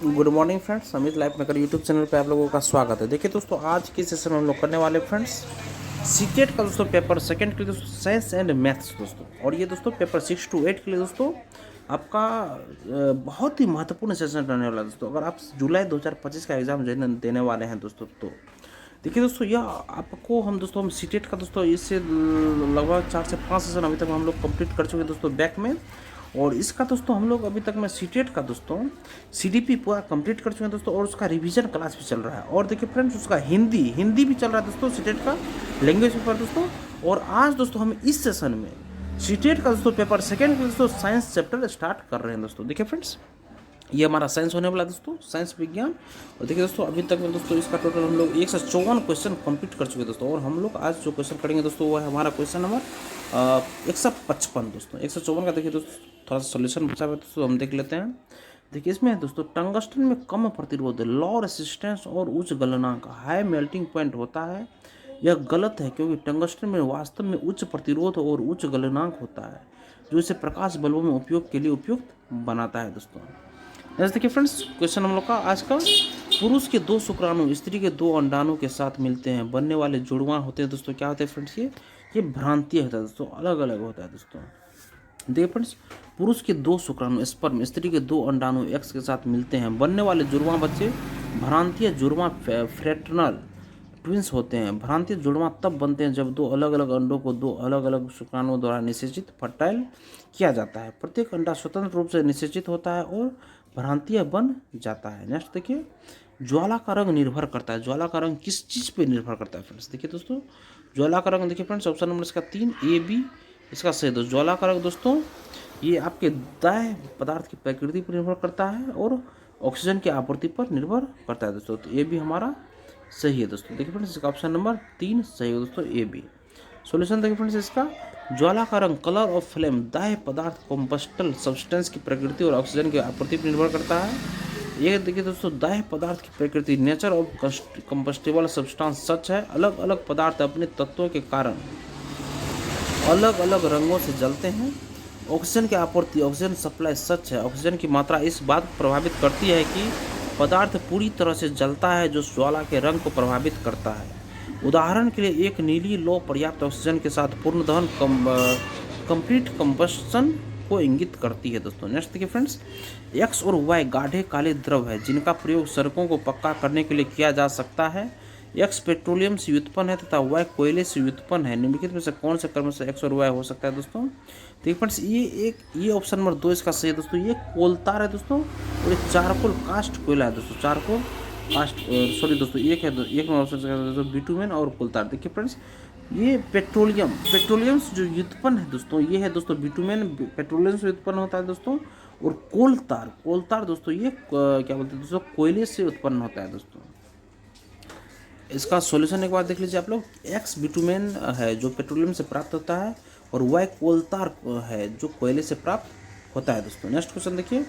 Good morning friends, Amit life maker YouTube channel पे आप लोगों का स्वागत है। देखिए दोस्तों, आज के सेशन में हम लोग करने वाले फ्रेंड्स सीटेट का दोस्तों पेपर सेकंड के लिए दोस्तों साइंस एंड मैथ्स दोस्तों। और ये दोस्तों पेपर 6 to 8 के लिए दोस्तों आपका बहुत ही महत्वपूर्ण सेशन रहने वाला है दोस्तों। अगर आप जुलाई 2025 का एग्जाम देने वाले हैं दोस्तों, तो देखिए दोस्तों, यह आपको हम सीटेट का दोस्तों इससे लगभग 4 से 5 सेशन अभी तक हम लोग कंप्लीट कर चुके हैं दोस्तों बैक में। और इसका दोस्तों हम लोग अभी तक में सीटेट का दोस्तों सीडीपी पूरा कंप्लीट कर चुके हैं दोस्तों, और उसका रिवीजन क्लास भी चल रहा है। और देखिए फ्रेंड्स, उसका हिंदी भी चल रहा है दोस्तों, सीटेट का लैंग्वेज पेपर दोस्तों। और आज दोस्तों हम इस सेशन में सीटेट का दोस्तों पेपर सेकेंड का दोस्तों साइंस चैप्टर स्टार्ट कर रहे हैं दोस्तों। देखिए फ्रेंड्स, ये हमारा साइंस होने वाला है दोस्तों, साइंस विज्ञान। और देखिए दोस्तों, अभी तक में दोस्तों इसका टोटल हम लोग 154 क्वेश्चन कंप्लीट कर चुके हैं दोस्तों। और हम लोग आज जो क्वेश्चन करेंगे दोस्तों, वो है हमारा क्वेश्चन नंबर 155 दोस्तों। 154 का देखिए दोस्तों थोड़ा सा सोल्यूशन बचा हुआ है दोस्तों, हम देख लेते हैं। देखिए इसमें दोस्तों टंगस्टन में कम प्रतिरोध, लो रेसिस्टेंस और उच्च गलनांक, हाई मेल्टिंग पॉइंट होता है। यह गलत है, क्योंकि टंगस्टन में वास्तव में उच्च प्रतिरोध और उच्च गलनांक होता है, जो इसे प्रकाश बल्बों में उपयोग के लिए उपयुक्त बनाता है दोस्तों। जैसे देखिए फ्रेंड्स, क्वेश्चन हम लोग का आज का, पुरुष के 2 शुक्राणु स्त्री के 2 अंडाणु के साथ मिलते हैं, बनने वाले जुड़वां होते हैं दोस्तों। क्या होते हैं फ्रेंड्स? ये भ्रांति होता है दोस्तों, अलग अलग होता है दोस्तों। देखिए फ्रेंड्स, पुरुष के 2 शुक्राणु स्पर्म स्त्री के 2 अंडाणु एक्स के साथ मिलते हैं, बनने वाले जुड़वां बच्चे भ्रांतीय जुड़वां फ्रेटर्नल ट्विंस होते हैं। भ्रांतीय जुड़वां तब बनते हैं जब 2 अलग अलग अंडों को 2 अलग अलग शुक्राणुओं द्वारा निषेचित फर्टाइल किया जाता है। प्रत्येक अंडा स्वतंत्र रूप से निषेचित होता है और भ्रांतीय बन जाता है। नेक्स्ट देखिए, ज्वाला का रंग निर्भर करता है। ज्वाला का रंग किस चीज़ पे निर्भर करता है फ्रेंड्स? देखिए दोस्तों, ज्वाला का रंग देखिए फ्रेंड्स, ऑप्शन नंबर इसका 3 ए बी इसका सही दोस्तों। ज्वाला का रंग दोस्तों ये आपके दाह्य पदार्थ की प्रकृति पर निर्भर करता है और ऑक्सीजन की आपूर्ति पर निर्भर करता है दोस्तों। तो ये भी हमारा सही है दोस्तों। देखिए फ्रेंड्स, इसका ऑप्शन नंबर 3 सही है दोस्तों, ए बी। सॉल्यूशन देखिए फ्रेंड्स, इसका ज्वाला का रंग कलर ऑफ फ्लेम दाह्य पदार्थ कॉम्बस्टल सब्सटेंस की प्रकृति और ऑक्सीजन की आपूर्ति पर निर्भर करता है। ये देखिए दोस्तों, दाह्य पदार्थ की प्रकृति नेचर ऑफ कंबस्टिबल सब्सटेंस सच है। अलग अलग पदार्थ अपने तत्वों के कारण अलग अलग रंगों से जलते हैं। ऑक्सीजन की आपूर्ति ऑक्सीजन सप्लाई सच है। ऑक्सीजन की मात्रा इस बात को प्रभावित करती है कि पदार्थ पूरी तरह से जलता है, जो ज्वाला के रंग को प्रभावित करता है। उदाहरण के लिए एक नीली लौ पर्याप्त ऑक्सीजन के साथ पूर्ण दहन कंप्लीट कंबस्शन को इंगित करती है दोस्तों। नेक्स्ट देखिए फ्रेंड्स, एक्स और वाई गाढ़े काले द्रव है जिनका प्रयोग सड़कों को पक्का करने के लिए किया जा सकता है। एक्स पेट्रोलियम से व्युत्पन्न है तथा वाई कोयले से व्युत्पन्न है। निम्नलिखित में से कौन से क्रम से एक्स और वाई हो सकता है दोस्तों? देखिए फ्रेंड्स, ये ऑप्शन नंबर 2 इसका सही है दोस्तों। ये कोलतार है दोस्तों, और ये चारकोल कास्ट कोयला है दोस्तों। चारकोल कास्ट सॉरी दोस्तों, एक नंबर ऑप्शन दोस्तों बिटुमेन और कोलतार। देखिए फ्रेंड्स, ये पेट्रोलियम से जो व्युत्पन्न है दोस्तों, ये है दोस्तों बिटुमेन, पेट्रोलियम से उत्पन्न होता है दोस्तों। और कोलतार दोस्तों ये क्या बोलते हैं दोस्तों, कोयले से उत्पन्न होता है दोस्तों। इसका सॉल्यूशन एक बार देख लीजिए आप लोग। एक्स बिटुमेन है जो पेट्रोलियम से प्राप्त होता है, और वाई कोलतार है जो कोयले से प्राप्त होता है दोस्तों। नेक्स्ट क्वेश्चन देखिए,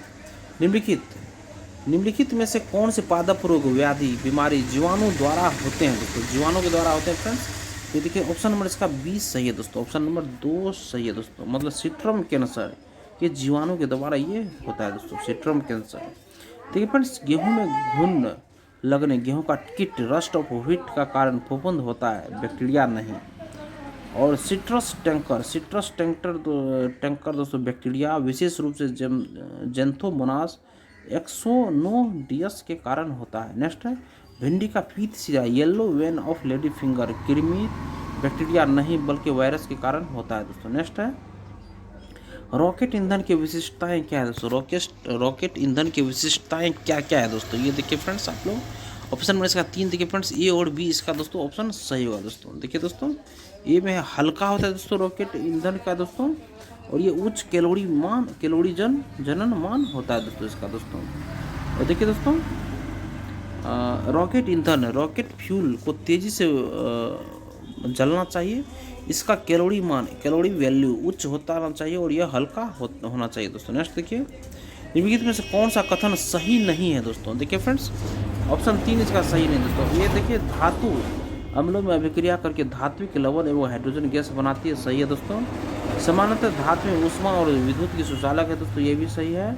निम्नलिखित में से कौन से पादप रोग व्याधि बीमारी जीवाणु द्वारा होते हैं दोस्तों? जीवाणु के द्वारा होते हैं फ्रेंड्स। ये देखिए ऑप्शन नंबर इसका 20 सही है दोस्तों। ऑप्शन नंबर 2 सही है दोस्तों, मतलब सिट्रम कैंसर ये जीवाणु के द्वारा ये होता है दोस्तों, सिट्रम कैंसर। देखिए फ्रेंड्स, गेहूं में घुन लगने, गेहूं का किट, रस्ट ऑफ व्हीट का कारण फफूंद होता है, बैक्टीरिया नहीं। और सिट्रस टैंकर दोस्तों बैक्टीरिया, विशेष रूप से जेंथोमोनास एक्सोनोडियस के कारण होता है। नेक्स्ट है, भिंडी का पीत सीधा, yellow vein of lady finger, कृमि, बैक्टीरिया नहीं बल्कि वायरस के कारण होता है दोस्तों। नेक्स्ट है, रॉकेट ईंधन की विशिष्टताएं क्या है दोस्तों? रॉकेट ईंधन की विशिष्टताएं क्या क्या है दोस्तों? ये देखिए फ्रेंड्स आप लोग, ऑप्शन में इसका 3 देखिए फ्रेंड्स, ए और बी इसका दोस्तों ऑप्शन सही होगा दोस्तों। देखिए दोस्तों, ए में हल्का होता है दोस्तों रॉकेट ईंधन का दोस्तों, और ये उच्च कैलोरी जनन मान होता है दोस्तों इसका दोस्तों। और देखिए दोस्तों, रॉकेट ईंधन, रॉकेट फ्यूल को तेजी से जलना चाहिए। इसका कैलोरी वैल्यू उच्च होना चाहिए, और यह हल्का होना चाहिए दोस्तों। नेक्स्ट देखिए, निम्नलिखित में से कौन सा कथन सही नहीं है दोस्तों? देखिए फ्रेंड्स, ऑप्शन 3 इसका सही नहीं दोस्तों। ये देखिए, धातु अम्लों में अभिक्रिया करके धात्विक लवण एवं हाइड्रोजन गैस बनाती है, सही है दोस्तों। सामान्यतः धातु में ऊष्मा और विद्युत की सुचालक है दोस्तों, ये भी सही है।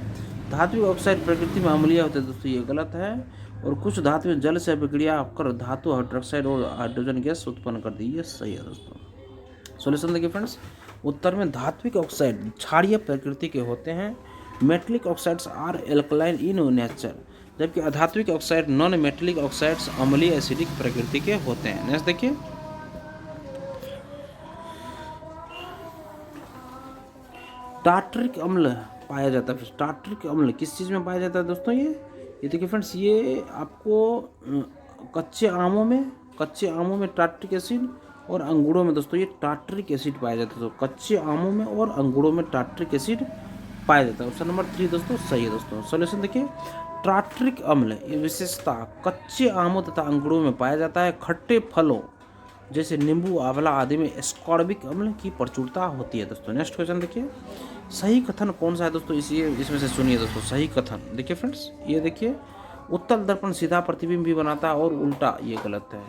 धात्विक ऑक्साइड प्रकृति में अम्लीय होते हैं दोस्तों, ये गलत है। और कुछ धातु में जल से अभिक्रिया कर धातु हाइड्रोक्साइड और हाइड्रोजन गैस उत्पन्न करती है, ये सही है दोस्तों। सॉल्यूशन देखिए फ्रेंड्स, उत्तर में धात्विक ऑक्साइड क्षारीय प्रकृति के होते हैं। Metallic oxides are alkaline in nature, जबकि अधात्विक ऑक्साइड नॉन मेटलिक ऑक्साइड्स अम्लीय एसिडिक प्रकृति के होते हैं। नेक्स्ट देखिए, टार्टरिक अम्ल पाया जाता है। टार्टरिक अम्ल किस चीज़ में पाया जाता है दोस्तों? ये देखिए फ्रेंड्स, ये आपको कच्चे आमों में टार्टरिक एसिड और अंगूरों में दोस्तों ये टार्टरिक एसिड पाया जाता है। तो कच्चे आमों में और अंगूरों में टार्टरिक एसिड पाया जाता है। ऑप्शन नंबर 3 दोस्तों सही है दोस्तों। सॉल्यूशन देखिए, टार्टरिक अम्ल ये विशेषता कच्चे आमों तथा अंगूरों में पाया जाता है। खट्टे फलों जैसे नींबू, आंवला आदि में एस्कॉर्बिक अम्ल की प्रचुरता होती है दोस्तों। नेक्स्ट क्वेश्चन देखिए, सही कथन कौन सा है दोस्तों? इसमें से सुनिए दोस्तों सही कथन। देखिए फ्रेंड्स, ये देखिए, उत्तल दर्पण सीधा प्रतिबिंब भी बनाता है और उल्टा, ये गलत है।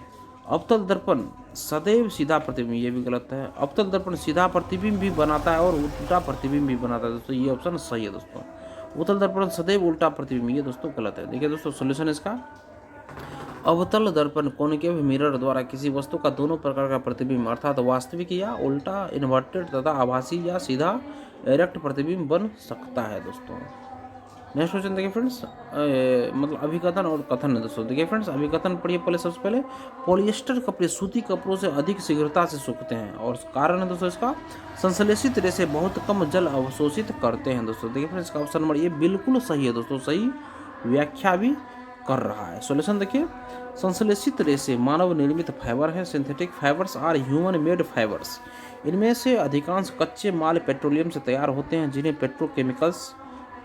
अवतल दर्पण सदैव सीधा प्रतिबिंब, ये भी गलत है। अवतल दर्पण सीधा प्रतिबिंब भी बनाता है और उल्टा प्रतिबिंब भी बनाता है दोस्तों, ये ऑप्शन सही है दोस्तों। उत्तल दर्पण सदैव उल्टा प्रतिबिंब, ये दोस्तों गलत है। देखिए दोस्तों सोल्यूशन इसका, अवतल दर्पण कॉन्केव मिरर द्वारा किसी वस्तु का दोनों प्रकार का प्रतिबिंब अर्थात वास्तविक या उल्टा, इन्वर्टेड तथा आभासी या सीधा डायरेक्ट प्रतिबिंब बन सकता है दोस्तों। नेक्स्ट क्वेश्चन देखिए फ्रेंड्स, मतलब अभिकथन और कथन है दोस्तों। देखिए फ्रेंड्स, अभिकथन पढ़िए पहले, सबसे पहले पॉलिएस्टर कपड़े सूती कपड़ों से अधिक शीघ्रता से सूखते हैं और कारण है दोस्तों इसका, संश्लेषित रेशे बहुत कम जल अवशोषित करते हैं दोस्तों। देखिए फ्रेंड्स, इसका ऑप्शन नंबर ये बिल्कुल सही है दोस्तों, सही व्याख्या भी कर रहा है। सॉल्यूशन देखिए, संश्लेषित रेशे मानव निर्मित फाइबर हैं। Synthetic fibres are human made fibres, इनमें से अधिकांश कच्चे माल पेट्रोलियम से तैयार होते हैं जिन्हें पेट्रोकेमिकल्स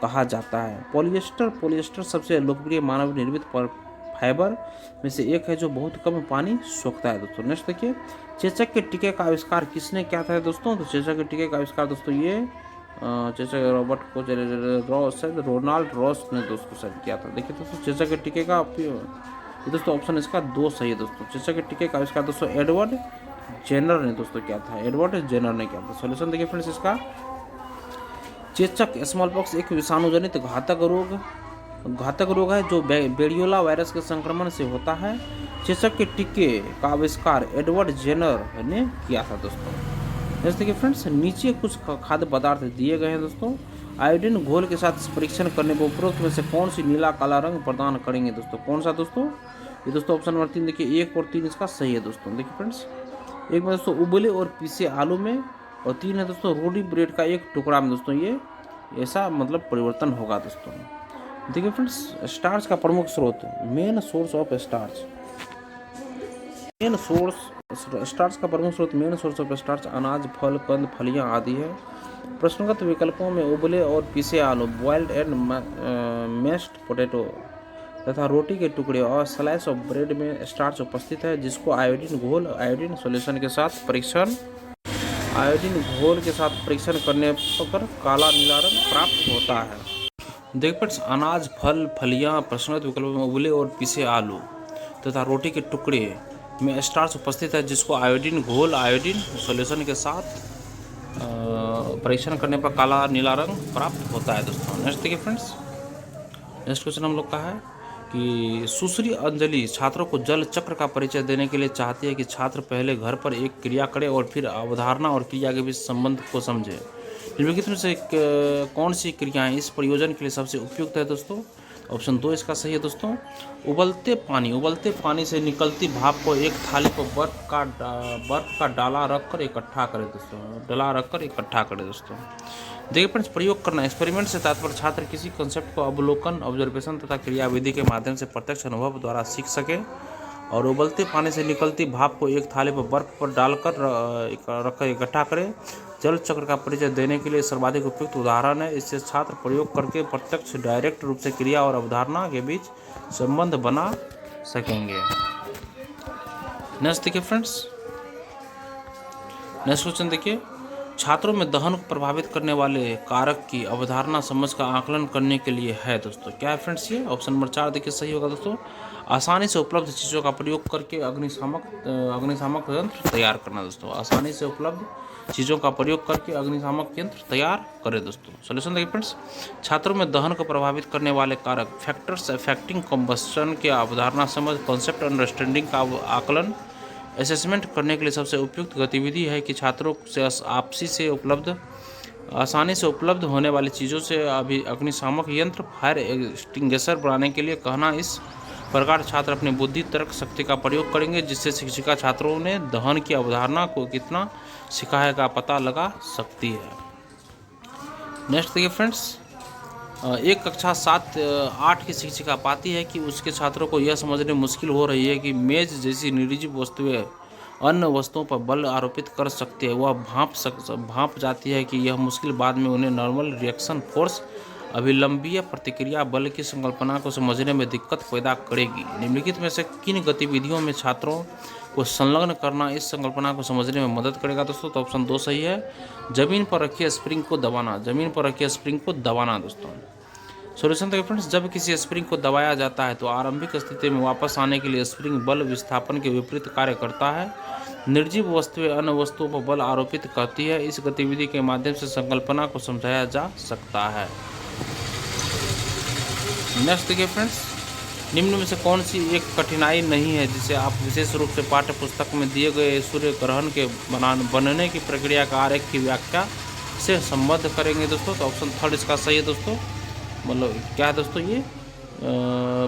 कहा जाता है। पॉलिएस्टर सबसे लोकप्रिय मानव निर्मित फाइबर में से एक है जो बहुत कम पानी सोखता है दोस्तों। नेक्स्ट देखिए, चेचक के टीके का आविष्कार किसने किया था दोस्तों? तो चेचक के टीके का आविष्कार दोस्तों ये चेचक रॉबर्ट को रोनाल्ड रॉस ने दोस्तों शायद किया था। देखिए दोस्तों, चेचक के टीके का ये दोस्तों ऑप्शन इसका 2 सही है दोस्तों। चेचक के टीके का आविष्कार दोस्तों एडवर्ड जेनर ने दोस्तों किया था, एडवर्ड जेनर ने किया था। सॉल्यूशन देखिए फ्रेंड्स, इसका चेचक स्मॉल पॉक्स एक विषाणुजनित घातक रोग है जो बेरियोला वायरस के संक्रमण से होता है। चेचक के टीके का आविष्कार एडवर्ड जेनर ने किया था दोस्तों। जैसे देखिए फ्रेंड्स, नीचे कुछ खाद्य पदार्थ दिए गए हैं दोस्तों। आयोडीन घोल के साथ परीक्षण करने पर उपरोक्त में से कौन सी नीला काला रंग प्रदान करेंगे दोस्तों? कौन सा दोस्तों? ये दोस्तों ऑप्शन नंबर 3 देखिए, 1 और 3 इसका सही है दोस्तों। देखिए फ्रेंड्स, एक में दोस्तों उबले और पीसे आलू में, और 3 है दोस्तों रोटी ब्रेड का एक टुकड़ा में दोस्तों, ये ऐसा मतलब परिवर्तन होगा दोस्तों। देखिए फ्रेंड्स, स्टार्च का प्रमुख स्रोत, मेन सोर्स ऑफ स्टार्च अनाज, फल, कंद, फलियां आदि है। प्रश्नगत विकल्पों में उबले और पीसे आलू, बॉइल्ड एंड मैश्ड पोटैटो तथा रोटी के टुकड़े और स्लाइस ऑफ ब्रेड में स्टार्च उपस्थित है जिसको आयोडीन घोल के साथ परीक्षण करने पर काला नीला रंग प्राप्त होता है। देखिए फ्रेंड्स, अनाज, फल, फलियां, प्रश्नगत विकल्पों में उबले और पीसे आलू तथा रोटी के टुकड़े में स्टार्च उपस्थित है जिसको आयोडीन सॉल्यूशन के साथ परीक्षण करने पर काला नीला रंग प्राप्त होता है दोस्तों। नेक्स्ट देखिए फ्रेंड्स, नेक्स्ट क्वेश्चन हम लोग का है कि सुश्री अंजलि छात्रों को जल चक्र का परिचय देने के लिए चाहती है कि छात्र पहले घर पर एक क्रिया करें और फिर अवधारणा और क्रिया के बीच संबंध को समझे। निम्नलिखित में से कौन सी क्रियाएं इस प्रयोजन के लिए सबसे उपयुक्त है दोस्तों? ऑप्शन 2 इसका सही है दोस्तों। उबलते पानी से निकलती भाप को एक थाली पर बर्फ का डाला रखकर इकट्ठा करें दोस्तों। देखिए फ्रेंड्स, प्रयोग करना, एक्सपेरिमेंट से तात्पर्य छात्र किसी कंसेप्ट को अवलोकन, ऑब्जर्वेशन तथा क्रियाविधि के माध्यम से प्रत्यक्ष अनुभव द्वारा सीख सके। और उबलते पानी से निकलती भाप को एक थाली पर बर्फ पर डालकर रखकर इकट्ठा करें जल चक्र का परिचय देने के लिए सर्वाधिक उपयुक्त उदाहरण है। इससे छात्र प्रयोग करके प्रत्यक्ष डायरेक्ट रूप से क्रिया और अवधारणा के बीच संबंध बना सकेंगे। नेक्स्ट देखिए फ्रेंड्स, नेक्स्ट क्वेश्चन देखिए, छात्रों में दहन को प्रभावित करने वाले कारक की अवधारणा समझ का आकलन करने के लिए है दोस्तों। क्या है फ्रेंड्स? ये ऑप्शन नंबर 4 देखिए सही होगा दोस्तों। आसानी से उपलब्ध चीज़ों का प्रयोग करके अग्निशामक यंत्र तैयार करना दोस्तों। आसानी से उपलब्ध चीज़ों का प्रयोग करके अग्निशामक यंत्र तैयार करें दोस्तों। सोल्यूशन देखिए फ्रेंड्स, छात्रों में दहन को प्रभावित करने वाले कारक फैक्टर्स अफेक्टिंग कंबस्शन की अवधारणा समझ, कॉन्सेप्ट अंडरस्टैंडिंग का आकलन, असेसमेंट करने के लिए सबसे उपयुक्त गतिविधि है कि छात्रों से आसानी से उपलब्ध होने वाली चीज़ों से अग्निशामक यंत्र फायर एक्सटिंग्विशर बनाने के लिए कहना। इस प्रकार छात्र अपनी बुद्धि तर्क शक्ति का प्रयोग करेंगे, जिससे शिक्षिका छात्रों ने दहन की अवधारणा को कितना सिखाया का पता लगा सकती है। नेक्स्ट देखिए फ्रेंड्स, एक कक्षा 7-8 की शिक्षिका पाती है कि उसके छात्रों को यह समझने मुश्किल हो रही है कि मेज जैसी निर्जीव वस्तुएं अन्य वस्तुओं पर बल आरोपित कर सकती है। वह भांप जाती है कि यह मुश्किल बाद में उन्हें नॉर्मल रिएक्शन फोर्स अभिलंबीय प्रतिक्रिया बल की संकल्पना को समझने में दिक्कत पैदा करेगी। निम्नलिखित में से किन गतिविधियों में छात्रों को संलग्न करना इस संकल्पना को समझने में मदद करेगा दोस्तों? तो ऑप्शन 2 सही है, जमीन पर रखिए स्प्रिंग को दबाना। जमीन पर रखिए स्प्रिंग को दबाना दोस्तों। सॉल्यूशन देखिए फ्रेंड्स, जब किसी स्प्रिंग को दबाया जाता है तो आरंभिक स्थिति में वापस आने के लिए स्प्रिंग बल विस्थापन के विपरीत कार्य करता है। निर्जीव वस्तुएं अन्य वस्तुओं पर बल आरोपित करती है। इस गतिविधि के माध्यम से संकल्पना को समझाया जा सकता है। नेक्स्ट देखिए फ्रेंड्स, निम्न में से कौन सी एक कठिनाई नहीं है जिसे आप विशेष रूप से पाठ्य पुस्तक में दिए गए सूर्य ग्रहण के बनने की प्रक्रिया का आरेख की व्याख्या से संबद्ध करेंगे दोस्तों? तो ऑप्शन 3 इसका सही है दोस्तों। मतलब क्या है दोस्तों, ये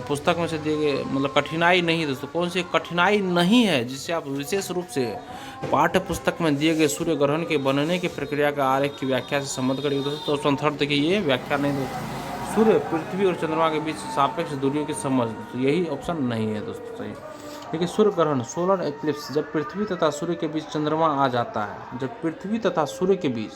पुस्तक में से दिए गए मतलब कठिनाई नहीं दोस्तों, कौन सी कठिनाई नहीं है जिससे आप विशेष रूप से पाठ्य पुस्तक में दिए गए सूर्य ग्रहण के बनने की प्रक्रिया का आरेख की व्याख्या से संबद्ध करेंगे दोस्तों? तो ऑप्शन 3 देखिए, ये व्याख्या नहीं दोस्तों। सूर्य, पृथ्वी और चंद्रमा के बीच सापेक्ष दूरियों की समझ, तो यही ऑप्शन नहीं है दोस्तों सही। देखिए सूर्य ग्रहण, सोलर एक्लिप्स, जब पृथ्वी तथा सूर्य के बीच चंद्रमा आ जाता है, जब पृथ्वी तथा सूर्य के बीच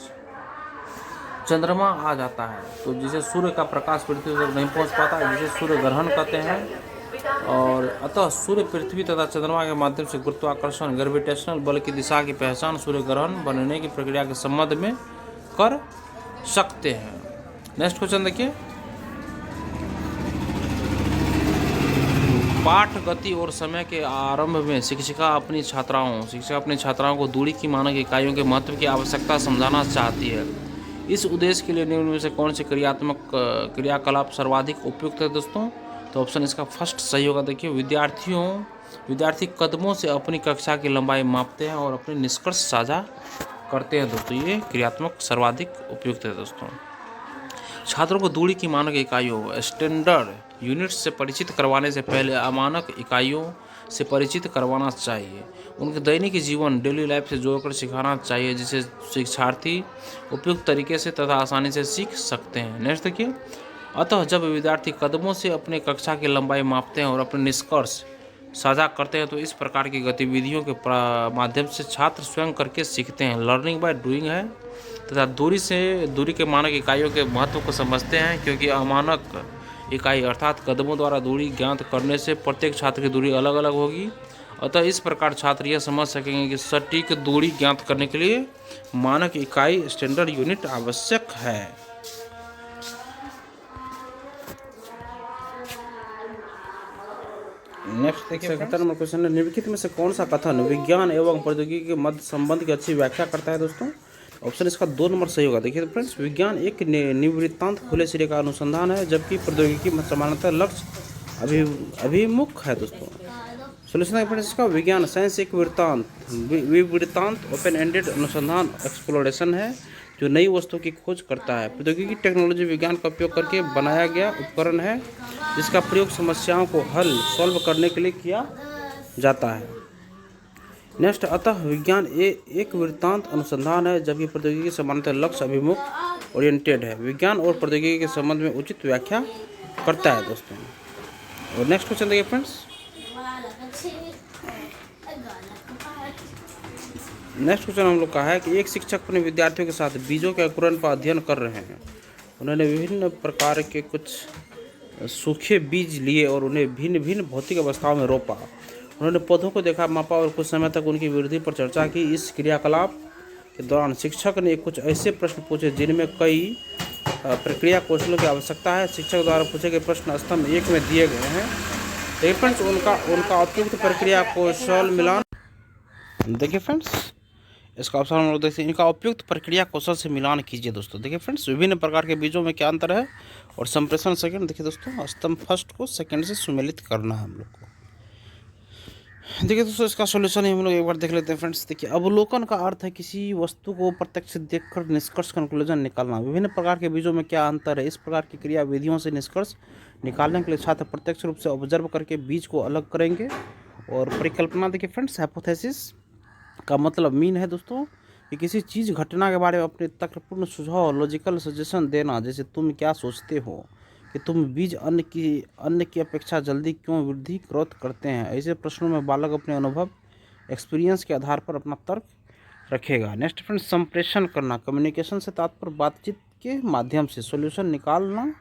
चंद्रमा आ जाता है तो जिसे सूर्य का प्रकाश पृथ्वी तक नहीं पहुंच पाता, जिसे सूर्य ग्रहण कहते हैं। और अतः सूर्य, पृथ्वी तथा चंद्रमा के माध्यम से गुरुत्वाकर्षण ग्रेविटेशनल बल की दिशा की पहचान सूर्य ग्रहण बनने की प्रक्रिया के संबंध में कर सकते हैं। नेक्स्ट क्वेश्चन देखिए, पाठ गति और समय के आरंभ में शिक्षिका अपनी छात्राओं को दूरी की मानक इकाइयों के महत्व की आवश्यकता समझाना चाहती है। इस उद्देश्य के लिए निम्न में से कौन सी क्रियाकलाप सर्वाधिक उपयुक्त है दोस्तों? तो ऑप्शन इसका फर्स्ट सही होगा। देखिए, विद्यार्थी कदमों से अपनी कक्षा की लंबाई मापते हैं और अपने निष्कर्ष साझा करते हैं दोस्तों। ये क्रियात्मक सर्वाधिक उपयुक्त है दोस्तों। छात्रों को दूरी की मानक इकाइयों स्टैंडर्ड यूनिट्स से परिचित करवाने से पहले अमानक इकाइयों से परिचित करवाना चाहिए। उनके दैनिक जीवन डेली लाइफ से जोड़कर सिखाना चाहिए, जिसे शिक्षार्थी उपयुक्त तरीके से तथा आसानी से सीख सकते हैं। नेक्स्ट देखिए, अतः जब विद्यार्थी कदमों से अपने कक्षा की लंबाई मापते हैं और अपने निष्कर्ष साझा करते हैं तो इस प्रकार की गतिविधियों के माध्यम से छात्र स्वयं करके सीखते हैं। लर्निंग बाय डूइंग है तथा दूरी के मानक इकाइयों के महत्व को समझते हैं, क्योंकि अमानक इकाई अर्थात कदमों द्वारा दूरी ज्ञात करने से प्रत्येक छात्र की दूरी अलग अलग होगी। अतः इस प्रकार छात्र यह समझ सकेंगे कि सटीक दूरी ज्ञात करने के लिए मानक इकाई स्टैंडर्ड यूनिट आवश्यक है। नेक्स्ट देखिए, 77 नंबर क्वेश्चन है, निम्नलिखित में से कौन सा कथन विज्ञान एवं प्रौद्योगिकी के मध्य संबंध की अच्छी व्याख्या करता है दोस्तों? ऑप्शन इसका 2 नंबर सही होगा। देखिए फ्रेंड्स, विज्ञान एक निवृत्तांत खुले सिरे का अनुसंधान है, जबकि प्रौद्योगिकी समानांतर लक्ष्य अभिमुख है दोस्तों। सोल्यूशन है फ्रेंड्स इसका, विज्ञान साइंस एक विवृत्तांत ओपन एंडेड अनुसंधान एक्सप्लोरेशन है जो नई वस्तु की खोज करता है। प्रौद्योगिकी टेक्नोलॉजी विज्ञान का उपयोग करके बनाया गया उपकरण है जिसका प्रयोग समस्याओं को सॉल्व करने के लिए किया जाता है। नेक्स्ट, अतः विज्ञान एक वृत्तांत अनुसंधान है, जबकि प्रौद्योगिकी समानांतर लक्ष्य अभिमुख ओरिएंटेड है। विज्ञान और प्रौद्योगिकी के संबंध में उचित व्याख्या करता है दोस्तों। और नेक्स्ट क्वेश्चन देखिए फ्रेंड्स, नेक्स्ट क्वेश्चन हम लोग का है कि एक शिक्षक अपने विद्यार्थियों के साथ बीजों के अंकुरण पर अध्ययन कर रहे हैं। उन्होंने विभिन्न प्रकार के कुछ सूखे बीज लिए और उन्हें भिन्न भिन्न भौतिक अवस्थाओं में रोपा। उन्होंने पौधों को देखा, मापा और कुछ समय तक उनकी वृद्धि पर चर्चा की। इस क्रियाकलाप के दौरान शिक्षक ने कुछ ऐसे प्रश्न पूछे जिनमें कई प्रक्रिया कौशलों की आवश्यकता है। शिक्षक द्वारा पूछे गए प्रश्न स्तंभ 1 में दिए गए हैं। देखिए फ्रेंड्स, उनका उपयुक्त प्रक्रिया कौशल मिलान। देखिए फ्रेंड्स, इसका ऑप्शन हम लोग देखते हैं, इनका उपयुक्त प्रक्रिया कौशल से मिलान कीजिए दोस्तों। देखिए फ्रेंड्स, विभिन्न प्रकार के बीजों में क्या अंतर है, और संप्रेषण सेकंड। देखिए दोस्तों, स्तंभ फर्स्ट को सेकंड से सुमेलित करना है हम लोग को। देखिए दोस्तों, इसका सॉल्यूशन हम लोग एक बार देख लेते हैं फ्रेंड्स। देखिए, अवलोकन का अर्थ है किसी वस्तु को प्रत्यक्ष देखकर निष्कर्ष कंक्लूजन निकालना। विभिन्न प्रकार के बीजों में क्या अंतर है, इस प्रकार की क्रिया विधियों से निष्कर्ष निकालने के लिए छात्र प्रत्यक्ष रूप से ऑब्जर्व करके बीज को अलग करेंगे। और परिकल्पना देखिए फ्रेंड्स, हाइपोथेसिस का मतलब मीन है दोस्तों कि किसी चीज़ घटना के बारे में अपने तर्कपूर्ण सुझाव, लॉजिकल सजेशन देना। जैसे तुम क्या सोचते हो कि तुम बीज अन्न की अपेक्षा जल्दी क्यों वृद्धि ग्रोथ करते हैं। ऐसे प्रश्नों में बालक अपने अनुभव, एक्सपीरियंस के आधार पर अपना तर्क रखेगा। नेक्स्ट फ्रेंड्स, संप्रेषण करना। कम्युनिकेशन से तात्पर्य बातचीत के माध्यम से सॉल्यूशन निकालना,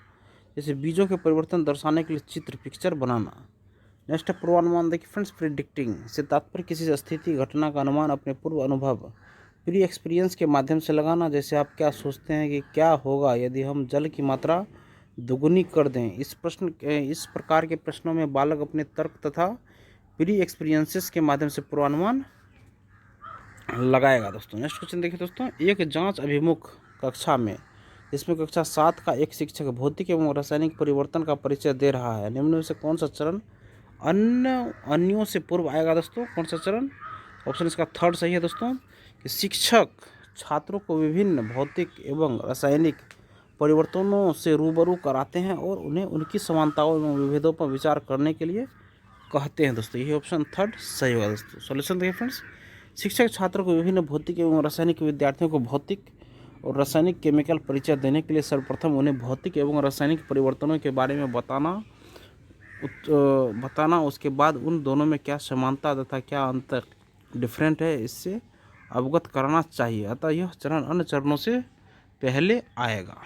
जैसे बीजों के परिवर्तन दर्शाने के लिए चित्र, पिक्चर बनाना। नेक्स्ट है पूर्वानुमान। देखिए फ्रेंड्स, प्रिडिक्टिंग से तात्पर्य किसी स्थिति, घटना का अनुमान अपने पूर्व अनुभव, प्री एक्सपीरियंस के माध्यम से लगाना। जैसे आप क्या सोचते हैं कि क्या होगा यदि हम जल की मात्रा दोगुनी कर दें। इस प्रकार के प्रश्नों में बालक अपने तर्क तथा प्री एक्सपीरियंसेस के माध्यम से पूर्वानुमान लगाएगा दोस्तों। नेक्स्ट क्वेश्चन देखिए दोस्तों, एक जांच अभिमुख कक्षा में, इसमें कक्षा 7 का एक शिक्षक भौतिक एवं रासायनिक परिवर्तन का परिचय दे रहा है। निम्न में से कौन सा चरण अन्यों से पूर्व आएगा दोस्तों? कौन सा चरण? ऑप्शन इसका थर्ड सही है दोस्तों, कि शिक्षक छात्रों को विभिन्न भौतिक एवं रासायनिक परिवर्तनों से रूबरू कराते हैं और उन्हें उनकी समानताओं एवं विभेदों पर विचार करने के लिए कहते हैं दोस्तों। यही ऑप्शन थर्ड सही होगा दोस्तों। सॉल्यूशन देखिए फ्रेंड्स, शिक्षक छात्रों को विभिन्न भौतिक एवं रासायनिक, विद्यार्थियों को भौतिक और रासायनिक केमिकल परिचय देने के लिए सर्वप्रथम उन्हें भौतिक एवं रासायनिक परिवर्तनों के बारे में बताना, उसके बाद उन दोनों में क्या समानता तथा क्या अंतर डिफरेंट है इससे अवगत कराना चाहिए। अतः यह चरण अन्य चरणों से पहले आएगा।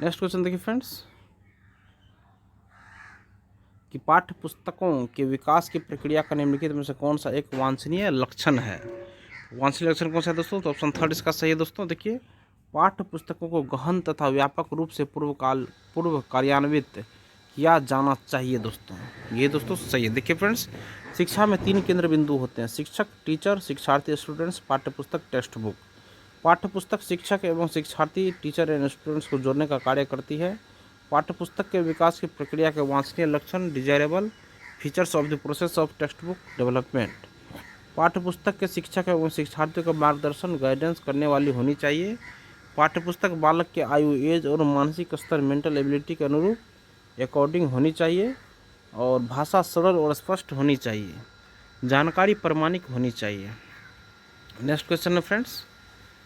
नेक्स्ट क्वेश्चन देखिए फ्रेंड्स, कि पाठ्य पुस्तकों के विकास की प्रक्रिया का निम्नलिखित में से कौन सा एक वांछनीय लक्षण है? वांछनीय लक्षण कौन सा है दोस्तों? तो ऑप्शन थर्ड इसका सही है दोस्तों। देखिए, पाठ्य पुस्तकों को गहन तथा व्यापक रूप से पूर्व कार्यान्वित किया जाना चाहिए दोस्तों। ये दोस्तों सही है। देखिए फ्रेंड्स, शिक्षा में 3 केंद्र बिंदु होते हैं: शिक्षक, टीचर, शिक्षार्थी, स्टूडेंट्स, पाठ्यपुस्तक, टेक्स्ट बुक। पाठ्यपुस्तक शिक्षक एवं शिक्षार्थी, टीचर एंड स्टूडेंट्स को जोड़ने का कार्य करती है। पाठ्यपुस्तक के विकास की प्रक्रिया के वांछनीय लक्षण, desirable features of the process of text book development. पाठ्यपुस्तक के शिक्षक एवं शिक्षार्थियों का मार्गदर्शन, गाइडेंस करने वाली होनी चाहिए। पाठ्यपुस्तक बालक के आयु, एज और मानसिक स्तर, मेंटल एबिलिटी के अनुरूप अकॉर्डिंग होनी चाहिए। और भाषा सरल और स्पष्ट होनी चाहिए। जानकारी प्रमाणिक होनी चाहिए। नेक्स्ट क्वेश्चन है फ्रेंड्स,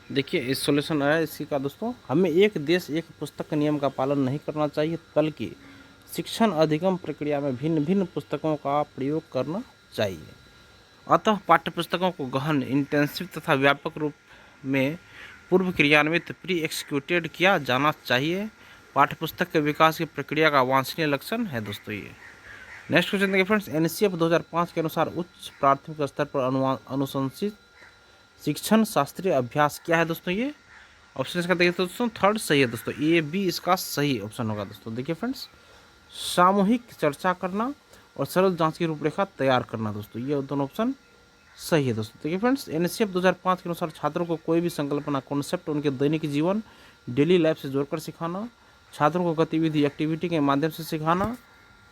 देखिए इस सॉल्यूशन आया इसी का दोस्तों, हमें एक देश एक पुस्तक नियम का पालन नहीं करना चाहिए, बल्कि शिक्षण अधिगम प्रक्रिया में भिन्न भिन्न पुस्तकों का प्रयोग करना चाहिए। अतः पाठ्यपुस्तकों को गहन, इंटेंसिव तथा व्यापक रूप में पूर्व क्रियान्वित, प्री एक्सिक्यूटेड किया जाना चाहिए। पाठ्यपुस्तक के विकास की प्रक्रिया का वांछनीय लक्षण है दोस्तों ये। नेक्स्ट क्वेश्चन देखिए फ्रेंड्स, एनसीएफ 2005 के अनुसार उच्च प्राथमिक स्तर पर अनुशंसित शिक्षण शास्त्रीय अभ्यास क्या है दोस्तों? ये ऑप्शन इसका देखिए दोस्तों थर्ड सही है दोस्तों, ए बी इसका सही ऑप्शन होगा दोस्तों। देखिए फ्रेंड्स, सामूहिक चर्चा करना और सरल जांच की रूपरेखा तैयार करना दोस्तों, ये दोनों ऑप्शन सही है दोस्तों। देखिए फ्रेंड्स, एनसीएफ 2005 के अनुसार छात्रों को कोई भी संकल्पना, कॉन्सेप्ट उनके दैनिक जीवन, डेली लाइफ से जोड़कर सिखाना, छात्रों को गतिविधि, एक्टिविटी के माध्यम से सिखाना,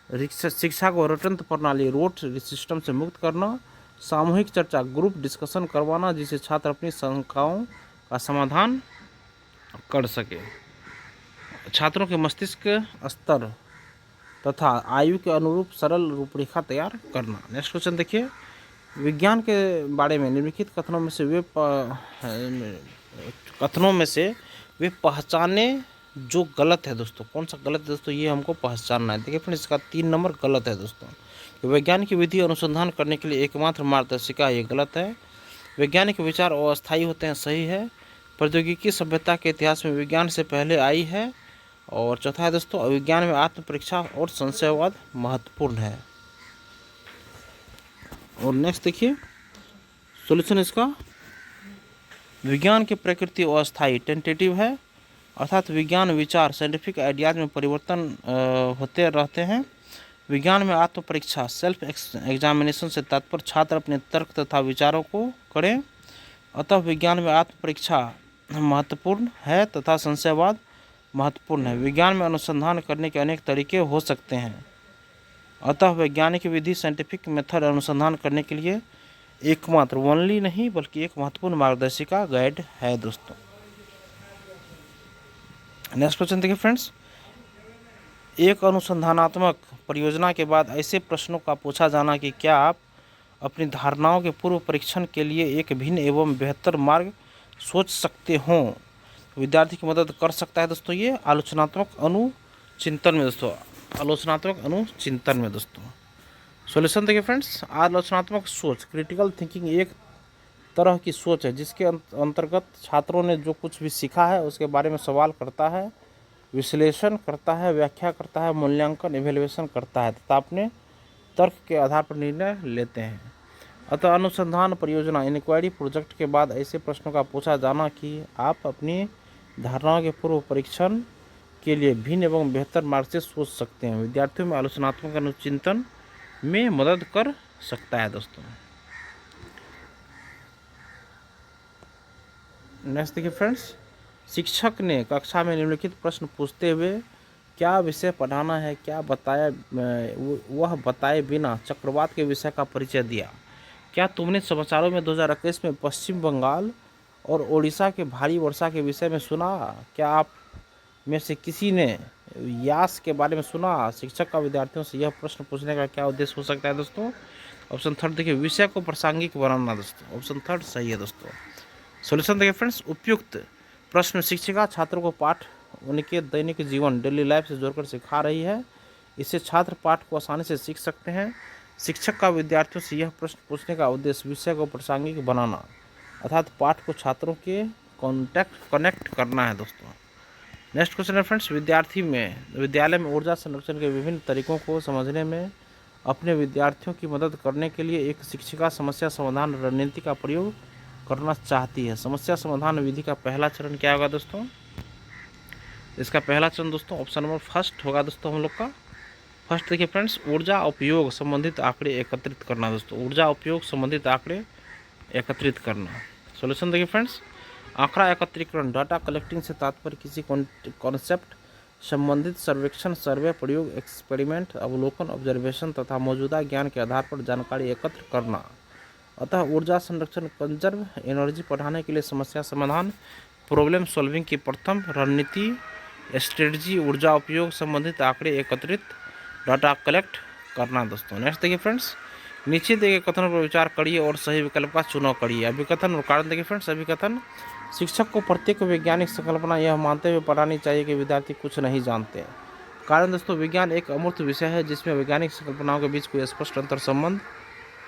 शिक्षा को रटंत प्रणाली, रोट सिस्टम से मुक्त करना, सामूहिक चर्चा, ग्रुप डिस्कशन करवाना जिससे छात्र अपनी शंकाओं का समाधान कर सके, छात्रों के मस्तिष्क स्तर तथा आयु के अनुरूप सरल रूपरेखा तैयार करना। नेक्स्ट क्वेश्चन देखिए, विज्ञान के बारे में निम्नलिखित कथनों में से वे पहचाने जो गलत है दोस्तों। कौन सा गलत है दोस्तों? ये हमको पहचानना है। देखिए फ्रेंड्स, इसका 3 नंबर गलत है दोस्तों। वैज्ञानिक विधि अनुसंधान करने के लिए एकमात्र मार्गदर्शिका, ये गलत है। वैज्ञानिक विचार अस्थायी होते हैं, सही है। प्रौद्योगिकी सभ्यता के इतिहास में विज्ञान से पहले आई है। और चौथा है दोस्तों, विज्ञान में आत्म परीक्षा और संशयवाद महत्वपूर्ण है। और नेक्स्ट देखिए सॉल्यूशन इसका, विज्ञान की प्रकृति अस्थायी, टेंटेटिव है, अर्थात विज्ञान विचार, साइंटिफिक आइडियाज में परिवर्तन होते रहते हैं। विज्ञान में आत्म परीक्षा सेल्फ एग्जामिनेशन से तात्पर्य छात्र अपने तर्क तथा विचारों को करें। अतः विज्ञान में आत्म परीक्षा महत्वपूर्ण है तथा संशयवाद महत्वपूर्ण है। विज्ञान में अनुसंधान करने के अनेक तरीके हो सकते हैं, अतः वैज्ञानिक विधि साइंटिफिक मेथड अनुसंधान करने के लिए एकमात्र ओनली नहीं बल्कि एक महत्वपूर्ण मार्गदर्शिका गाइड है दोस्तों। नेक्स्ट क्वेश्चन देखिए फ्रेंड्स, एक अनुसंधानात्मक परियोजना के बाद ऐसे प्रश्नों का पूछा जाना कि क्या आप अपनी धारणाओं के पूर्व परीक्षण के लिए एक भिन्न एवं बेहतर मार्ग सोच सकते हो, विद्यार्थी की मदद कर सकता है दोस्तों ये आलोचनात्मक अनुचिंतन में दोस्तों। आलोचनात्मक अनुचिंतन में दोस्तों सॉल्यूशन देखिए फ्रेंड्स, आलोचनात्मक सोच क्रिटिकल थिंकिंग एक तरह की सोच है जिसके अंतर्गत छात्रों ने जो कुछ भी सीखा है उसके बारे में सवाल करता है, विश्लेषण करता है, व्याख्या करता है, मूल्यांकन इवेल्युएशन करता है तथा अपने तर्क के आधार पर निर्णय लेते हैं। अतः अनुसंधान परियोजना इंक्वायरी प्रोजेक्ट के बाद ऐसे प्रश्नों का पूछा जाना कि आप अपनी धारणाओं के पूर्व परीक्षण के लिए भिन्न एवं बेहतर मार्ग से सोच सकते हैं, विद्यार्थियों में आलोचनात्मक अनुचिंतन में मदद कर सकता है दोस्तों। नेक्स्ट देखिए फ्रेंड्स, शिक्षक ने कक्षा में निम्नलिखित प्रश्न पूछते हुए क्या विषय पढ़ाना है क्या बताया वह बताए बिना चक्रवात के विषय का परिचय दिया। क्या तुमने समाचारों में 2021 में पश्चिम बंगाल और ओडिशा के भारी वर्षा के विषय में सुना। क्या आप में से किसी ने यास के बारे में सुना। शिक्षक का विद्यार्थियों से यह प्रश्न पूछने का क्या उद्देश्य हो सकता है दोस्तों। ऑप्शन थर्ड देखिए, विषय को प्रासंगिक बनाना दोस्तों। ऑप्शन थर्ड सही है दोस्तों। सॉल्यूशन देखिए फ्रेंड्स, उपयुक्त प्रश्न शिक्षिका छात्रों को पाठ उनके दैनिक जीवन डेली लाइफ से जोड़कर सिखा रही है, इससे छात्र पाठ को आसानी से सीख सकते हैं। शिक्षक का विद्यार्थियों से यह प्रश्न पूछने का उद्देश्य विषय को प्रासंगिक बनाना अर्थात पाठ को छात्रों के कनेक्ट करना है दोस्तों। नेक्स्ट क्वेश्चन है फ्रेंड्स, विद्यालय में ऊर्जा संरक्षण के विभिन्न तरीकों को समझने में अपने विद्यार्थियों की मदद करने के लिए एक शिक्षिका समस्या समाधान रणनीति का प्रयोग करना चाहती है। समस्या समाधान विधि का पहला चरण क्या होगा दोस्तों। इसका पहला चरण दोस्तों ऑप्शन नंबर फर्स्ट होगा दोस्तों हम लोग का। फर्स्ट देखिए फ्रेंड्स, ऊर्जा उपयोग संबंधित आंकड़े एकत्रित करना दोस्तों। ऊर्जा उपयोग संबंधित आंकड़े एकत्रित करना। सॉल्यूशन देखिए फ्रेंड्स, आंकड़ा एकत्रीकरण डाटा कलेक्टिंग से तात्पर्य किसी कॉन्सेप्ट संबंधित सर्वेक्षण सर्वे प्रयोग एक्सपेरिमेंट अवलोकन ऑब्जर्वेशन तथा मौजूदा ज्ञान के आधार पर जानकारी एकत्र करना। अतः ऊर्जा संरक्षण कंजर्व एनर्जी बढ़ाने के लिए समस्या समाधान प्रॉब्लम सॉल्विंग की प्रथम रणनीति स्ट्रेटजी ऊर्जा उपयोग संबंधित आंकड़े एकत्रित डाटा कलेक्ट करना दोस्तों। नेक्स्ट देखिए फ्रेंड्स, नीचे दिए गए कथन पर विचार करिए और सही विकल्प का चुनाव करिए। अभिकथन और कारण देखिए फ्रेंड्स, अभिकथन शिक्षक को प्रत्येक वैज्ञानिक संकल्पना यह मानते हुए पढ़ानी चाहिए कि विद्यार्थी कुछ नहीं जानते। कारण दोस्तों, विज्ञान एक अमूर्त विषय है जिसमें वैज्ञानिक संकल्पनाओं के बीच कोई स्पष्ट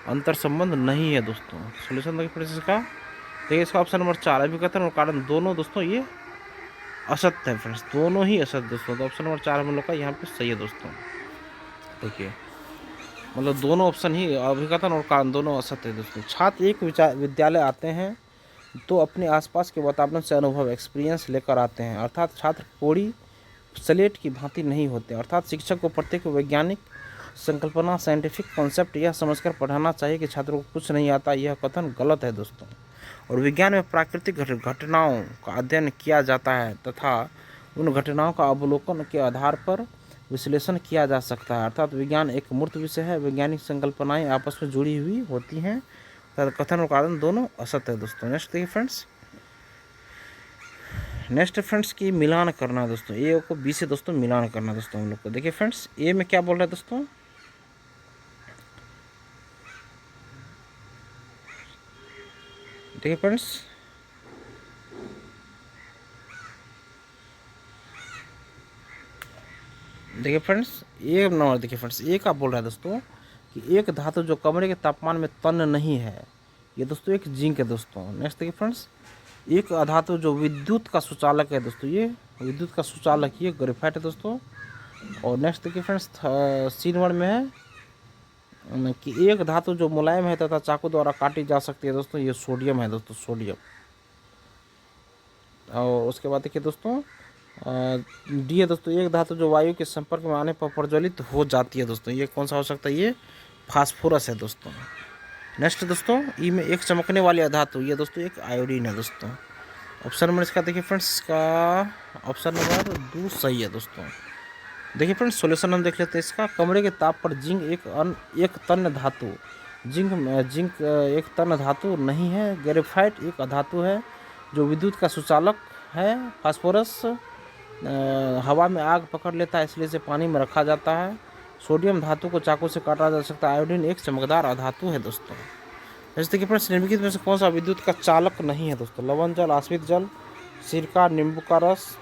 अंतर संबंध नहीं है दोस्तों। सोल्यूशन देखिए फ्रेंड्स इसका, देखिए इसका ऑप्शन नंबर 4 अभिकथन और कारण दोनों दोस्तों ये असत्य है फ्रेंड्स, दोनों ही असत्य दोस्तों। तो ऑप्शन नंबर 4 हम लोग का यहाँ पे सही है दोस्तों। देखिए मतलब दोनों ऑप्शन ही अभिकथन और कारण दोनों असत्य है दोस्तों। छात्र एक विद्यालय आते हैं तो अपने आसपास के वातावरण से अनुभव एक्सपीरियंस लेकर आते हैं, अर्थात छात्र कोड़ी स्लेट की भांति नहीं होते। अर्थात शिक्षक को प्रत्येक वैज्ञानिक संकल्पना साइंटिफिक कॉन्सेप्ट यह समझकर पढ़ाना चाहिए कि छात्रों को कुछ नहीं आता। यह कथन गलत है दोस्तों। और विज्ञान में प्राकृतिक घटनाओं का अध्ययन किया जाता है तथा उन घटनाओं का अवलोकन के आधार पर विश्लेषण किया जा सकता है। अर्थात विज्ञान एक मूर्त विषय है, वैज्ञानिक संकल्पनाएं आपस में जुड़ी हुई होती हैं, कथन और कारण दोनों असत्य है दोस्तों। नेक्स्ट देखिए फ्रेंड्स, नेक्स्ट फ्रेंड्स की मिलान करना दोस्तों। ए को बी से दोस्तों मिलान करना दोस्तों हम लोग को। देखिए फ्रेंड्स, ए में क्या बोल रहा है दोस्तों, देखिए फ्रेंड्स ए नंबर देखिए फ्रेंड्स, ए का बोल रहा है दोस्तों कि एक धातु जो कमरे के तापमान में तन्य नहीं है, ये दोस्तों एक जिंक है दोस्तों। नेक्स्ट देखिए फ्रेंड्स, एक अधातु जो विद्युत का सुचालक है दोस्तों, ये विद्युत का सुचालक ये ग्रेफाइट है दोस्तों। और नेक्स्ट देखिए फ्रेंड्स, सी नंबर में है कि एक धातु जो मुलायम है तथा चाकू द्वारा काटी जा सकती है दोस्तों, ये सोडियम है दोस्तों, सोडियम। और उसके बाद देखिए दोस्तों डी है दोस्तों, एक धातु जो वायु के संपर्क में आने पर प्रज्वलित हो जाती है दोस्तों। ये कौन सा हो सकता है? ये फास्फोरस है दोस्तों। नेक्स्ट दोस्तों, ई में एक चमकने वाली अधातु, ये दोस्तों एक आयोडीन है दोस्तों। ऑप्शन नंबर इसका देखिए फ्रेंड्स, इसका ऑप्शन नंबर 2 सही है दोस्तों। देखिए फ्रेंड्स, सॉल्यूशन हम देख लेते हैं इसका। कमरे के ताप पर जिंक एक तन्य धातु, जिंक एक तन्य धातु नहीं है। ग्रेफाइट एक अधातु है जो विद्युत का सुचालक है। फास्फोरस हवा में आग पकड़ लेता है, इसलिए इसे पानी में रखा जाता है। सोडियम धातु को चाकू से काटा जा सकता है। आयोडीन एक चमकदार अधातु है दोस्तों। जैसे कि फ्रेंड्स, निम्नलिखित में से कौन सा विद्युत का चालक नहीं है दोस्तों? लवण जल, आश्वित जल, सिरका, नींबू का रस।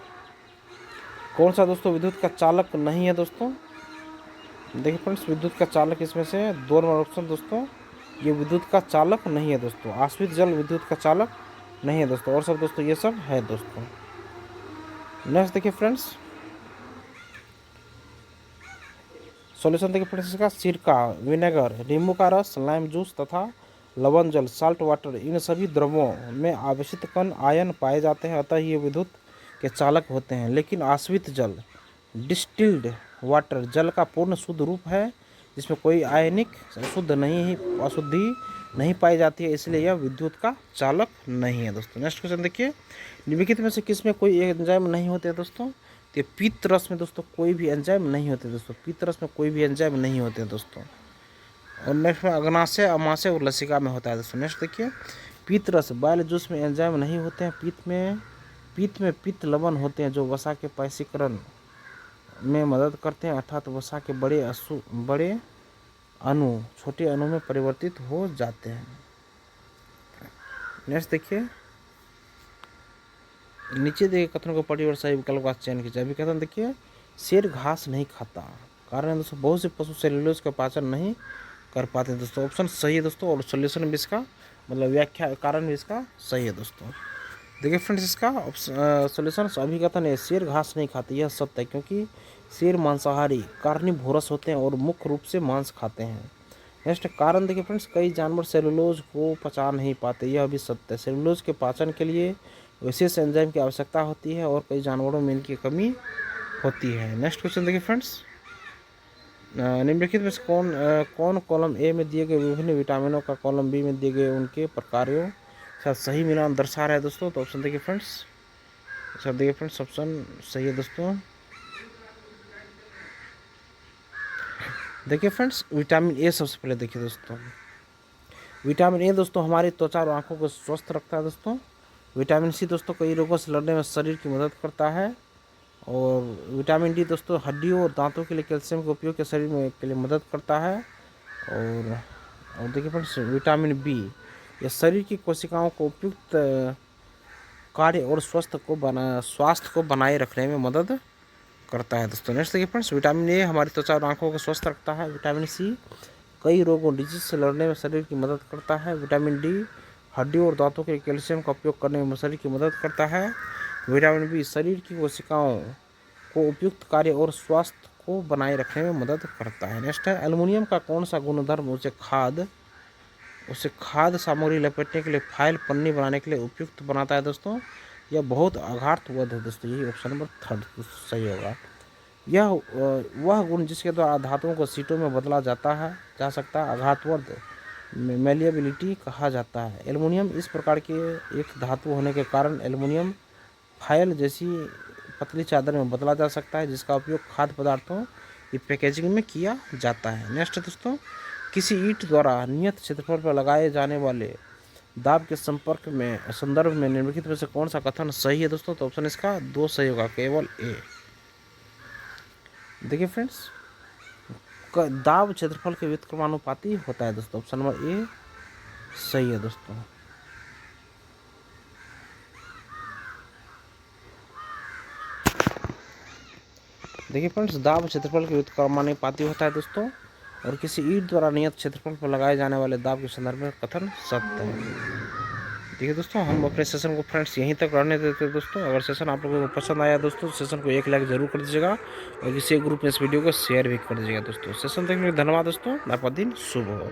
कौन सा दोस्तों विद्युत का चालक नहीं है दोस्तों? देखिए फ्रेंड्स, विद्युत का चालक इसमें से 2 नंबर ऑप्शन दोस्तों, ये विद्युत का चालक नहीं है दोस्तों। आश्वित जल विद्युत का चालक नहीं है दोस्तों, और सब दोस्तों ये सब है दोस्तों। नेक्स्ट देखिए फ्रेंड्स, सॉल्यूशन देखिए फ्रेंड्स इसका। सिरका, विनेगर, नींबू का रस, लाइम जूस तथा लवण जल, साल्ट वाटर, इन सभी द्रवों में आवेशित कण आयन पाए जाते हैं, अतः ये विद्युत के चालक होते हैं। लेकिन आश्वित जल, डिस्टिल्ड वाटर, जल का पूर्ण शुद्ध रूप है जिसमें कोई आयनिक अशुद्धि नहीं पाई जाती है, इसलिए यह विद्युत का चालक नहीं है दोस्तों। नेक्स्ट क्वेश्चन देखिए, निम्नलिखित में से किसमें कोई एंजाइम नहीं होते दोस्तों? तो पित्त रस में दोस्तों कोई भी एंजाइम नहीं होते दोस्तों। पित्त रस में कोई भी एंजाइम नहीं होते दोस्तों। और नेक्स्ट में अग्नाशय, अमाशय और लसिका में होता है दोस्तों। नेक्स्ट देखिए, पित्त रस, बाइल जूस में एंजाइम नहीं होते हैं। पित्त में पित्त लवण होते हैं जो वसा के पाइसीकरण में मदद करते हैं, अर्थात वसा के बड़े अणु छोटे अणु में परिवर्तित हो जाते हैं। नेक्स्ट देखिए, नीचे देखिए कथनों को पढ़िए और सही विकल्प का चयन कीजिए। अभी कथन देखिए, शेर घास नहीं खाता। कारण दोस्तों, बहुत से पशु सेल्यूलोज का पाचन नहीं कर पाते हैं दोस्तों। ऑप्शन सही है दोस्तों, और सोल्यूशन भी इसका मतलब व्याख्या कारण भी इसका सही है दोस्तों। देखिए फ्रेंड्स, इसका सोल्यूशन अभिकथन है, शेर घास नहीं खाते, यह सत्य है क्योंकि शेर मांसाहारी कार्निवोरस होते हैं और मुख्य रूप से मांस खाते हैं। नेक्स्ट कारण देखिए फ्रेंड्स, कई जानवर सेलुलोज को पचा नहीं पाते, यह भी सत्य है। सेलुलोज के पाचन के लिए विशेष एंजाइम की आवश्यकता होती है और कई जानवरों में इनकी कमी होती है। नेक्स्ट क्वेश्चन देखिए फ्रेंड्स, निम्नलिखित में से कौन कॉलम ए में दिए गए विभिन्न विटामिनों का कॉलम बी में दिए गए उनके प्रकारों साथ सही मिलान दर्शा रहा है दोस्तों? तो ऑप्शन देखिए फ्रेंड्स, ऑप्शन सही है दोस्तों। देखिए फ्रेंड्स, विटामिन ए सबसे पहले देखिए दोस्तों। विटामिन ए दोस्तों हमारी त्वचा और आंखों को स्वस्थ रखता है दोस्तों। विटामिन सी दोस्तों कई रोगों से लड़ने में शरीर की मदद करता है। और विटामिन डी दोस्तों हड्डियों और दांतों के लिए कैल्शियम के उपयोग के शरीर में के लिए मदद करता है। और देखिए फ्रेंड्स, विटामिन बी यह शरीर की कोशिकाओं को उपयुक्त कार्य और स्वास्थ्य को बनाए रखने में मदद करता है दोस्तों। नेक्स्ट देखिए फ्रेंड्स, विटामिन ए हमारी त्वचा और आंखों को स्वस्थ रखता है। विटामिन सी कई रोगों डिजीज से लड़ने में शरीर की मदद करता है। विटामिन डी हड्डियों और दांतों के कैल्शियम का उपयोग करने में शरीर की मदद करता है। विटामिन बी शरीर की कोशिकाओं को उपयुक्त कार्य और स्वास्थ्य को बनाए रखने में मदद करता है। नेक्स्ट है, एल्युमिनियम का कौन सा गुणधर्म उसे खाद्य सामग्री लपेटने के लिए फाइल पन्नी बनाने के लिए उपयुक्त बनाता है दोस्तों? यह बहुत आघातवद है दोस्तों, यही ऑप्शन नंबर 3 सही होगा। यह वह गुण जिसके द्वारा धातुओं को सीटों में बदला जा सकता है आघातवद मेलिएबिलिटी कहा जाता है। एल्युमिनियम इस प्रकार के एक धातु होने के कारण एल्युमिनियम फाइल जैसी पतली चादर में बदला जा सकता है, जिसका उपयोग खाद्य पदार्थों की पैकेजिंग में किया जाता है। नेक्स्ट दोस्तों, किसी ईंट द्वारा नियत क्षेत्रफल पर लगाए जाने वाले दाब के संदर्भ में निम्नलिखित में से कौन सा कथन सही है दोस्तों? तो ऑप्शन इसका 2 सही होगा, केवल ए। देखिए फ्रेंड्स, दाब क्षेत्रफल के व्युत्क्रमानुपाती होता है दोस्तों। ऑप्शन नंबर ए सही है दोस्तों। देखिए फ्रेंड्स, दाब क्षेत्रफल के व्युत्क्रमानुपाती होता है दोस्तों, और किसी ईंट द्वारा नियत क्षेत्रफल पर लगाए जाने वाले दाब के संदर्भ में कथन सत्य है। देखिए दोस्तों, हम अपने सेशन को फ्रेंड्स यहीं तक रहने देते हैं दोस्तों। अगर सेशन आप लोगों को पसंद आया दोस्तों, सेशन को 1 लाइक जरूर कर दीजिएगा और किसी ग्रुप में इस वीडियो को शेयर भी कर दीजिएगा दोस्तों। सेशन देखने के लिए धन्यवाद दोस्तों। आपका दिन शुभ हो।